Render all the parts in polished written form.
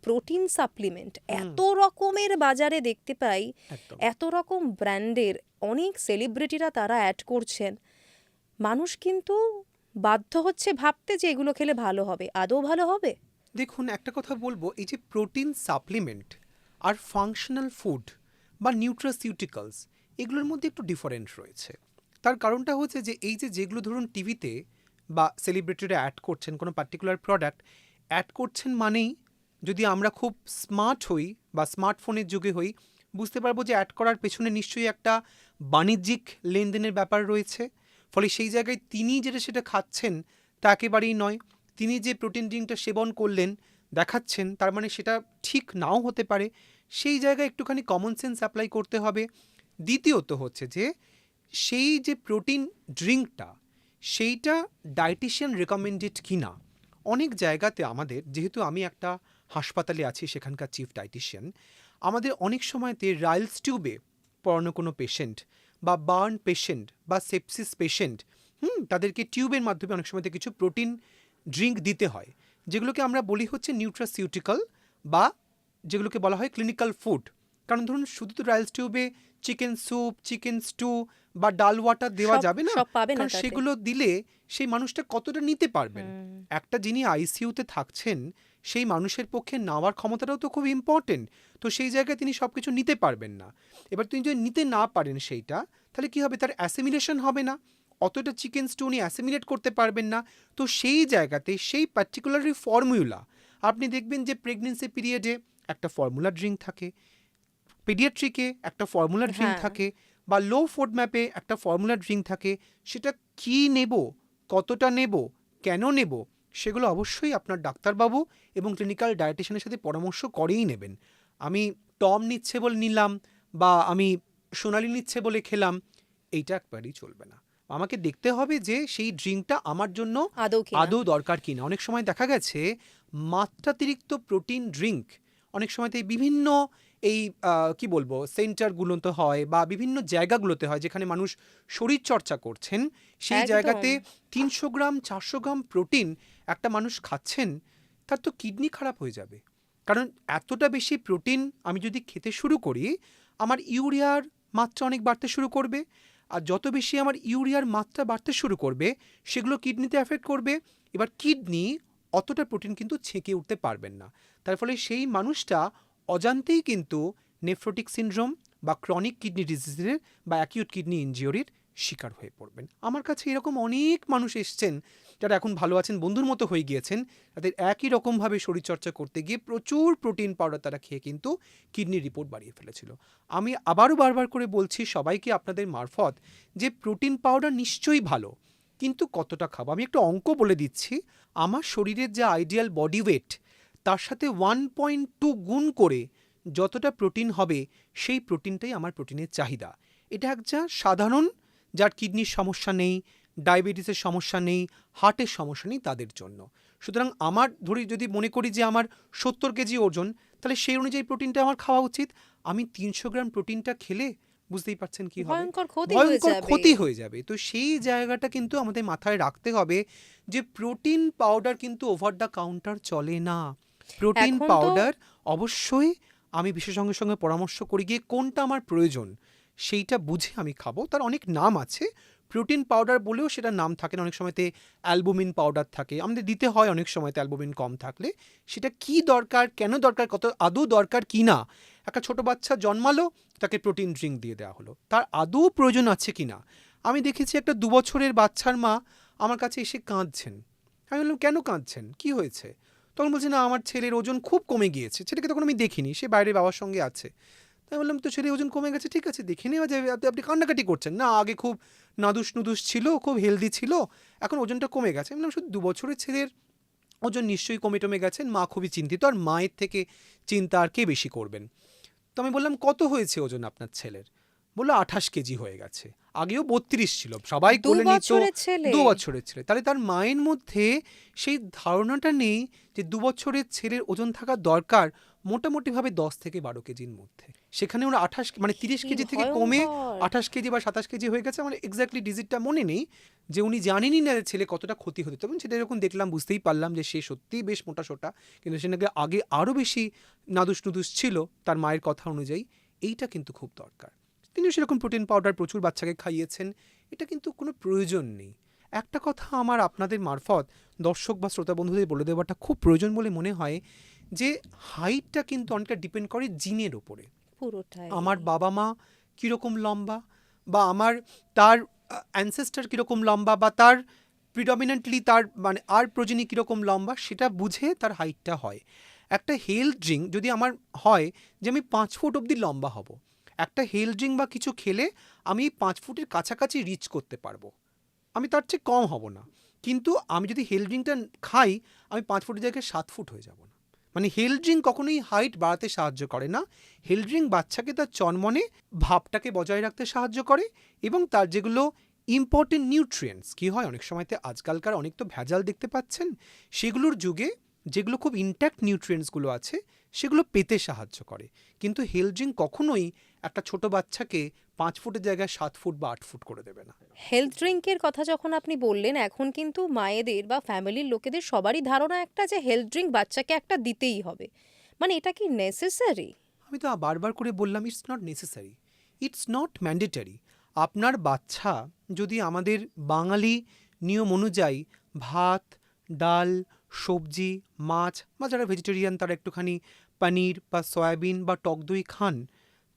Protein supplement এত রকমের বাজারে দেখতে পাই, একদম এত রকম ব্র্যান্ডের, অনেক সেলিব্রিটিরা তারা অ্যাড করছেন, মানুষ কিন্তু বাধ্য হচ্ছে ভাবতে যে এগুলো খেলে ভালো হবে। আদৌ ভালো হবে? দেখুন, একটা কথা বলবো, এই যে প্রোটিন সাপ্লিমেন্ট আর ফাংশনাল ফুড বা নিউট্রাসিউটিক্যালস, এগুলোর মধ্যে একটু ডিফারেন্ট রয়েছে। তার কারণটা হচ্ছে যে এই যে যেগুলো ধরুন টিভিতে বা সেলিব্রিটিরা অ্যাড করছেন কোনো পার্টিকুলার প্রোডাক্ট অ্যাড করছেন, মানেই যদি আমরা খুব স্মার্ট হই বা স্মার্টফোনের যুগে হই, বুঝতে পারবো যে অ্যাড করার পেছনে নিশ্চয়ই একটা বাণিজ্যিক লেনদেনের ব্যাপার রয়েছে। ফলে সেই জায়গায় তিনি যেটা সেটা খাচ্ছেন তা একেবারেই নয়। তিনি যে প্রোটিন ড্রিঙ্কটা সেবন করলেন দেখাচ্ছেন, তার মানে সেটা ঠিক নাও হতে পারে। সেই জায়গায় একটুখানি কমন সেন্স অ্যাপ্লাই করতে হবে। দ্বিতীয়ত হচ্ছে যে সেই যে প্রোটিন ড্রিঙ্কটা সেইটা ডায়েটিশিয়ান রেকমেন্ডেড কিনা। অনেক জায়গাতে আমাদের, যেহেতু আমি একটা হাসপাতালে আছি সেখানকার চিফ ডায়েটিশিয়ান, আমাদের অনেক সময়তে রাইলস টিউবে পড়ানো কোনো পেশেন্ট বা বার্ন পেশেন্ট বা সেপসিস পেশেন্ট, তাদেরকে টিউবের মাধ্যমে অনেক সময়তে কিছু প্রোটিন ড্রিঙ্ক দিতে হয়, যেগুলোকে আমরা বলি হচ্ছে নিউট্রাসিউটিক্যাল বা যেগুলোকে বলা হয় ক্লিনিক্যাল ফুড। কারণ ধরুন শুধু তো রাইলস টিউবে চিকেন স্যুপ, চিকেন স্টু বা ডাল ওয়াটার দেওয়া যাবে না, সব পাবে না কারণ তাতে। সেগুলো দিলে সেই মানুষটা কতটা নিতে পারবেন। একটা যিনি আইসিইউতে থাকছেন সেই মানুষের পক্ষে নেওয়ার ক্ষমতাটাও তো খুব ইম্পর্টেন্ট। তো সেই জায়গায় তিনি সব কিছু নিতে পারবেন না। এবার তিনি যদি নিতে না পারেন সেইটা, তাহলে কি হবে, তার অ্যাসিমিলেশন হবে না, অতটা চিকেন স্টু উনি অ্যাসিমিলেট করতে পারবেন না। তো সেই জায়গাতে সেই পার্টিকুলারলি ফর্মুলা, আপনি দেখবেন যে প্রেগনেন্সি পিরিয়ডে একটা ফর্মুলা ড্রিঙ্ক থাকে, পেডিয়াট্রিকে একটা ফর্মুলা ড্রিঙ্ক হ্যাঁ। থাকে, বা লো ফুড ম্যাপে একটা ফর্মুলা ড্রিঙ্ক থাকে। সেটা কি নেব, কতটা নেব, কেন নেব, সেগুলো অবশ্যই আপনার ডাক্তারবাবু এবং ক্লিনিক্যাল ডায়েটিশিয়ানের সাথে পরামর্শ করেই নেবেন। আমি টম নিচ্ছে বলে নিলাম বা আমি সোনালি নিচ্ছে বলে খেলাম, এইটা একবারই চলবে না। আমাকে দেখতে হবে যে সেই ড্রিঙ্কটা আমার জন্য আদৌ কিনা। আদৌ দরকার কিনা। অনেক সময় দেখা গেছে মাত্রাতিরিক্ত প্রোটিন ড্রিঙ্ক অনেক সময়তে বিভিন্ন এই কি বলবো সেন্টারগুলোতে হয় বা বিভিন্ন জায়গাগুলোতে হয় যেখানে মানুষ শরীর চর্চা করছেন, সেই একদম। জায়গাতে 300 গ্রাম 400 গ্রাম প্রোটিন একটা মানুষ খাচ্ছেন, তার তো কিডনি খারাপ হয়ে যাবে। কারণ এতটা বেশি প্রোটিন আমি যদি খেতে শুরু করি, আমার ইউরিয়ার মাত্রা অনেক বাড়তে শুরু করবে। আর যত বেশি আমার ইউরিয়ার মাত্রা বাড়তে শুরু করবে, সেগুলো কিডনিতে এফেক্ট করবে। এবার কিডনি অতটা প্রোটিন কিন্তু ছেঁকে উঠতে পারবেন না। তার ফলে সেই মানুষটা অজান্তেই কিন্তু নেফ্রোটিক সিনড্রোম বা ক্রনিক কিডনি ডিজিজের বা অ্যাকিউট কিডনি ইনজিওরির শিকার হয়ে পড়বেন। আমার কাছে এরকম অনেক মানুষ এসছেন যারা এখন ভালো আছেন, বন্ধুর মতো হয়ে গিয়েছেন, তাদের একই রকমভাবে শরীরচর্চা করতে গিয়ে প্রচুর প্রোটিন পাউডার তারা খেয়ে কিন্তু কিডনির রিপোর্ট বাড়িয়ে ফেলেছিল। আমি আবারও বারবার করে বলছি সবাইকে আপনাদের মারফত যে প্রোটিন পাউডার নিশ্চয়ই ভালো, কিন্তু কতটা খাবো। আমি একটা অঙ্ক বলে দিচ্ছি, আমার শরীরের যে আইডিয়াল বডি ওয়েট তার সাথে 1.2 গুণ করে যতটা প্রোটিন হবে, সেই প্রোটিনটাই আমার প্রোটিনের চাহিদা। এটা একটা সাধারণ, যার কিডনির সমস্যা নেই, ডায়াবেটিসের সমস্যা নেই, হার্টের সমস্যা নেই, তাদের জন্য। সুতরাং আমার ধরি যদি মনে করি যে আমার 70 কেজি ওজন, তাহলে সেই অনুযায়ী প্রোটিনটা আমার খাওয়া উচিত। আমি 300 গ্রাম প্রোটিনটা খেলে বুঝতেই পারছেন কি হবে, ভয়ঙ্কর ক্ষতি হয়ে ভয়ঙ্কর যাবে। ক্ষতি হয়ে যাবে। তো সেই জায়গাটা কিন্তু আমাদের মাথায় রাখতে হবে যে প্রোটিন পাউডার কিন্তু ওভার দ্য কাউন্টার চলে না। প্রোটিন এখন তো পাউডার অবশ্যই আমি বিশেষজ্ঞের সঙ্গে পরামর্শ করে গিয়ে কোনটা আমার প্রয়োজন সেইটা বুঝে আমি খাবো। তার অনেক নাম আছে, প্রোটিন পাউডার বলেও সেটা নাম থাকে না। অনেক সময়তে অ্যালবুমিন পাউডার থাকে, আমাদের দিতে হয় অনেক সময়তে অ্যালবুমিন কম থাকলে। সেটা কি দরকার, কেন দরকার, কত আদৌ দরকার কি না। একটা ছোট বাচ্চা জন্মালো, তাকে প্রোটিন ড্রিঙ্ক দিয়ে দেওয়া হলো, তার আদৌ প্রয়োজন আছে কি না। আমি দেখেছি একটা 2 বছরের বাচ্চার মা আমার কাছে এসে কাঁদছেন। আমি বললাম কেন কাঁদছেন, কি হয়েছে? তখন বলছে না আমার ছেলের ওজন খুব কমে গিয়েছে। ছেলেকে তখন আমি দেখিনি, সে বাইরে বাবার সঙ্গে আছে। তাই বললাম তো ছেলের ওজন কমে গেছে, ঠিক আছে দেখে নেওয়া যাবে, আপনি কান্নাকাটি করছেন না, আগে খুব নাদুস নুদুস ছিল, খুব হেলদি ছিল, এখন ওজনটা কমে গেছে। আমি বললাম শুধু 2 বছরের ছেলের ওজন নিশ্চয়ই কমে টমে গেছেন, মা খুবই চিন্তিত, আর মায়ের থেকে চিন্তা আর কে বেশি করবেন। তো আমি বললাম কত হয়েছে ওজন আপনার ছেলের? বললো 28 কেজি হয়ে গেছে, আগেও 32 ছিল, সবাই 2 কোলে নিত। বছরের ছেলে। 2 বছরের ছেলে, তাহলে তার মায়ের মধ্যে সেই ধারণাটা নেই যে 2 বছরের ছেলের ওজন থাকা দরকার, মোটামুটিভাবে 10 থেকে 12 কেজির মধ্যে। সেখানে ওরা 30 কি কেজি থেকে কমে ভয়ঙ্কর! 28 কেজি বা 27 কেজি হয়ে গেছে। আমার এক্স্যাক্টলি ডিজিটটা মনে নেই, যে উনি জানেনই না যে ছেলে কতটা ক্ষতি হতে। তখন সেটা যখন দেখলাম বুঝতেই পারলাম যে সে সত্যিই বেশ মোটা-সোটা, কিন্তু সে নাকি আগে আরও বেশি নাদুস-নুদুস ছিল তার মায়ের কথা অনুযায়ী। এইটা কিন্তু খুব দরকার। তিনিও সেরকম প্রোটিন পাউডার প্রচুর বাচ্চাকে খাইয়েছেন, এটা কিন্তু কোনো প্রয়োজন নেই। একটা কথা আমার আপনাদের মারফত দর্শক বা শ্রোতা বন্ধুদের বলে দেওয়াটা খুব প্রয়োজন বলে মনে হয়, যে হাইটটা কিন্তু অনেকটা ডিপেন্ড করে জিনের ওপরে। পুরোটাই। আমার বাবা মা কীরকম লম্বা, বা তার অ্যানসেস্টার কীরকম লম্বা, বা তার প্রিডমিনেন্টলি তার আর প্রজনী কীরকম লম্বা, সেটা বুঝে তার হাইটটা হয়। একটা হেলথ ড্রিঙ্ক যদি আমার হয় যে আমি 5 ফুট অবধি লম্বা হব, একটা হেলথ ড্রিঙ্ক বা কিছু খেলে আমি 5 ফুটের কাছাকাছি রিচ করতে পারবো, আমি তার চেয়ে কম হব না। কিন্তু আমি যদি হেলথ ড্রিঙ্কটা খাই, আমি 5 ফুটের জায়গায় 7 ফুট হয়ে যাব না। হেলথ ড্রিঙ্ক কখনোই হাইট বাড়াতে সাহায্য করে না। হেলথ ড্রিঙ্ক বাচ্চাকে তার চনমনে ভাবটাকে বজায় রাখতে সাহায্য করে, এবং তার যেগুলো ইম্পর্টেন্ট নিউট্রিয়েন্টস, কী হয় অনেক সময়তে আজকালকার অনেক তো ভেজাল দেখতে পাচ্ছেন, সেগুলোর যুগে যেগুলো খুব ইনট্যাক্ট নিউট্রিয়েন্টসগুলো আছে সেগুলো পেতে সাহায্য করে। কিন্তু হেলথ ড্রিঙ্ক কখনোই একটা ছোট বাচ্চাকে 5 ফুটের জায়গায় 7 ফুট বা 8 ফুট করে দেবে না। হেলথ ড্রিঙ্কের কথা যখন আপনি বললেন, এখন কিন্তু মায়েদের বা ফ্যামিলির লোকেদের সবারই ধারণা একটা, যে হেলথ ড্রিঙ্ক বাচ্চাকে একটা দিতেই হবে। এটা কি নেসেসারি? আমি তো বারবার করে বললাম, it's not necessary, it's not mandatory. আপনার বাচ্চা যদি আমাদের বাঙালি নিয়ম অনুযায়ী ভাত, ডাল, সবজি, মাছ, বা যারা ভেজিটেরিয়ান তারা একটুখানি পনির বা সয়াবিন বা টক দই খান,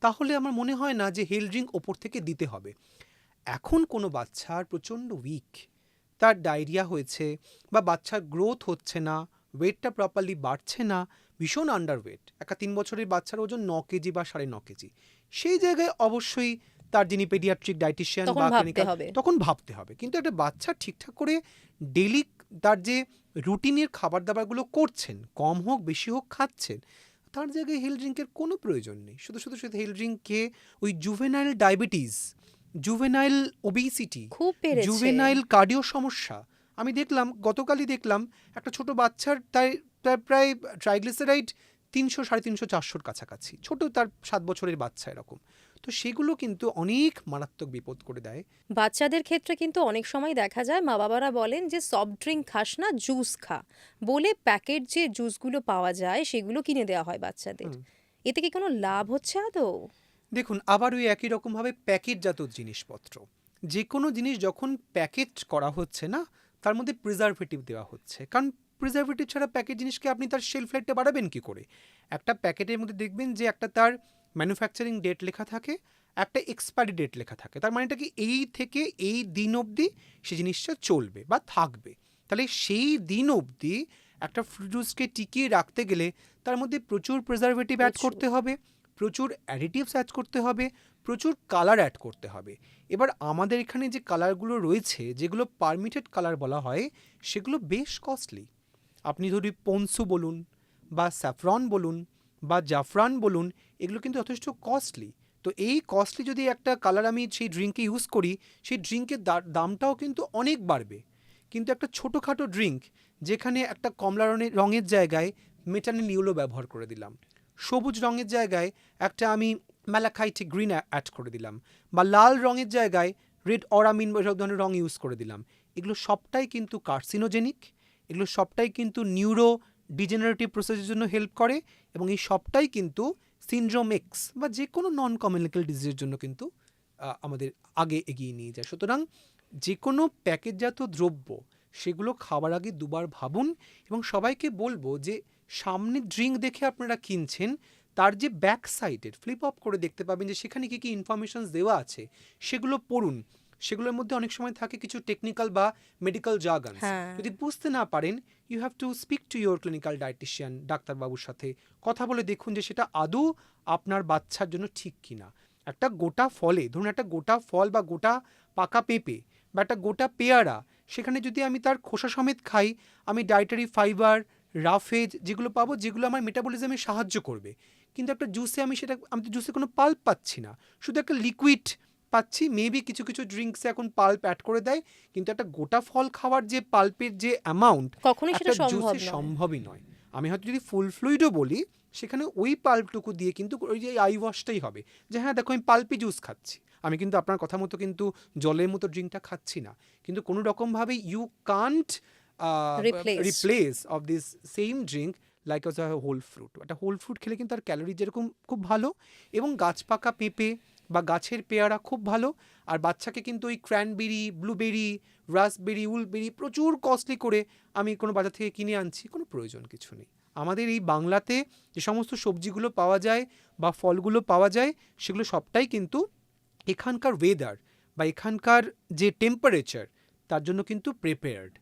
তাহলে আমার মনে হয় না যে হেলথ ড্রিঙ্ক ওপর থেকে দিতে হবে। এখন কোনো বাচ্চার প্রচণ্ড উইক, তার ডায়রিয়া হয়েছে, বা বাচ্চার গ্রোথ হচ্ছে না, ওয়েটটা প্রপারলি বাড়ছে না, ভীষণ আন্ডারওয়েট, একটা 3 বছরের বাচ্চার ওজন 9 কেজি বা 9.5 কেজি, সেই জায়গায় অবশ্যই তার যিনি পেডিয়াট্রিক ডায়েটিশিয়ান তখন বা ভাবতে ক্লিনিক্যাল, হবে। তখন ভাবতে হবে। কিন্তু একটা বাচ্চা ঠিকঠাক করে ডেইলি তার যে রুটিনের খাবার দাবারগুলো করছেন, কম হোক বেশি হোক খাচ্ছেন, তার জায়গায় হেলথ ড্রিঙ্কের কোনো প্রয়োজন নেই। শুধু হেলথ ড্রিঙ্ককে ওই জুভেনাইল ডায়াবেটিস, জুভেনাইল ওবেসিটি, খুব বেড়েছে। জুভেনাইল কার্ডিও সমস্যা, আমি দেখলাম গতকালই দেখলাম একটা ছোট বাচ্চার তার প্রায় ট্রাইগ্লিসারাইড 300, 350, 400 কাছাকাছি, ছোট তার 7 বছরের বাচ্চা এরকম। তো সেগুলো কিন্তু অনেক মারাত্মক বিপদ করে দেয়। বাচ্চাদের ক্ষেত্রে কিন্তু অনেক সময় দেখা যায় মা বাবারা বলেন যে সফট ড্রিঙ্ক খাস না, জুস খা, বলে প্যাকেট যে জুসগুলো পাওয়া যায় সেগুলো কিনে দেওয়া হয় বাচ্চাদের। এতে কি কোনো লাভ হচ্ছে আদৌ? দেখুন, আবার ওই একই রকমভাবে প্যাকেটজাত জিনিসপত্র, যে কোনো জিনিস যখন প্যাকেট করা হচ্ছে না, তার মধ্যে প্রিজারভেটিভ দেওয়া হচ্ছে। কারণ প্রিজারভেটিভ ছাড়া প্যাকেট জিনিসকে আপনি তার শেলফ লাইফটা বাড়াবেন কী করে? একটা প্যাকেটের মধ্যে দেখবেন যে একটা তার ম্যানুফ্যাকচারিং ডেট লেখা থাকে, একটা এক্সপায়ারি ডেট লেখা থাকে। তার মানেটা কি, এই থেকে এই দিন অবধি সে জিনিসটা চলবে বা থাকবে। তাহলে সেই দিন অবধি একটা ফ্রুট জুসকে টিকিয়ে রাখতে গেলে তার মধ্যে প্রচুর প্রিজারভেটিভ অ্যাড করতে হবে, প্রচুর অ্যাডিটিভস অ্যাড করতে হবে, প্রচুর কালার অ্যাড করতে হবে। এবার আমাদের এখানে যে কালারগুলো রয়েছে, যেগুলো পারমিটেড কালার বলা হয়, সেগুলো বেশ কস্টলি। আপনি ধরি পনসু বলুন, বা স্যাফরন বলুন, বা জাফরান বলুন, এগুলো কিন্তু যথেষ্ট কস্টলি। তো এই কস্টলি যদি একটা কালার আমি সেই ড্রিঙ্কে ইউজ করি, সেই ড্রিঙ্কের দামটাও কিন্তু অনেক বাড়বে। কিন্তু একটা ছোটোখাটো ড্রিঙ্ক, যেখানে একটা কমলা রঙের জায়গায় মেটানিল ইয়েলো ব্যবহার করে দিলাম, সবুজ রঙের জায়গায় একটা আমি ম্যালাকাইট গ্রিন অ্যাড করে দিলাম, বা লাল রঙের জায়গায় রেড অরামিন এসব ধরনের রঙ ইউজ করে দিলাম, এগুলো সবটাই কিন্তু কার্সিনোজেনিক, এগুলো সবটাই কিন্তু নিউরো ডিজেনারেটিভ প্রসেসের জন্য হেল্প করে, এবং এই সবটাই কিন্তু সিনড্রোম এক্স বা যে কোনো নন কমিউনিকেবল ডিজিজের জন্য কিন্তু আমাদের আগে এগিয়ে নিয়ে যায়। সুতরাং যে কোনো প্যাকেটজাত দ্রব্য, সেগুলো খাওয়ার আগে দুবার ভাবুন, এবং সবাইকে বলবো যে সামনে ড্রিঙ্ক দেখে আপনারা কিনছেন, তার যে ব্যাক সাইডের ফ্লিপ অফ করে দেখতে পাবেন যে সেখানে কী কী ইনফরমেশনস দেওয়া আছে, সেগুলো পড়ুন। সেগুলোর মধ্যে অনেক সময় থাকে কিছু টেকনিক্যাল বা মেডিকেল জার্গনস, যদি বুঝতে না পারেন, you have to speak to your clinical dietician, ডাক্তারবাবুর সাথে কথা বলে দেখুন যে সেটা আদৌ আপনার বাচ্চার জন্য ঠিক কিনা। একটা গোটা ফলে, ধরুন একটা গোটা ফল বা গোটা পাকা পেঁপে বা একটা গোটা পেয়ারা, সেখানে যদি আমি তার খোসা সমেত খাই, আমি ডায়েটারি ফাইবার, রাফেজ যেগুলো পাবো, যেগুলো আমার মেটাবলিজমে সাহায্য করবে। কিন্তু একটা জুসে আমি তো জুসে কোনো পাল্প পাচ্ছি না, শুধু একটা লিকুইড পাচ্ছি। মেবি কিছু কিছু ড্রিঙ্কসে এখন পাল্প অ্যাড করে দেয়, কিন্তু একটা গোটা ফল খাওয়ার যে পাল্পের যে অ্যামাউন্ট কখনোই সেটা একটা সম্ভব জুসে নয়। সম্ভবই নয়। আমি হয়তো যদি ফুল ফ্লুইডও বলি, সেখানে ওই পাল্পটুকু দিয়ে কিন্তু ওই যে আই ওয়াশটাই হবে, যে হ্যাঁ দেখো আমি পাল্পি জুস খাচ্ছি, আমি কিন্তু আপনার কথা মতো কিন্তু জলের মতো ড্রিঙ্কটা খাচ্ছি না, কিন্তু কোনো রকমভাবে you can't replace. Replace of this same drink like a whole fruit. একটা হোল ফ্রুট খেলে কিন্তু তার ক্যালোরি যেরকম খুব ভালো, এবং গাছ পাকা পেঁপে বা গাছের পেয়ারা খুব ভালো। আর বাচ্চাকে কিন্তু ওই ক্র্যানবেরি, ব্লুবেরি, রাসবেরি, উলবেরি প্রচুর কস্টলি করে আমি কোনো বাজার থেকে কিনে আনছি, কোনো প্রয়োজন কিছু নেই। আমাদের এই বাংলাতে যে সমস্ত সবজিগুলো পাওয়া যায় বা ফলগুলো পাওয়া যায়, সেগুলো সবটাই কিন্তু এখানকার ওয়েদার বা এখানকার যে টেম্পারেচার, তার জন্য কিন্তু প্রিপেয়ার্ড।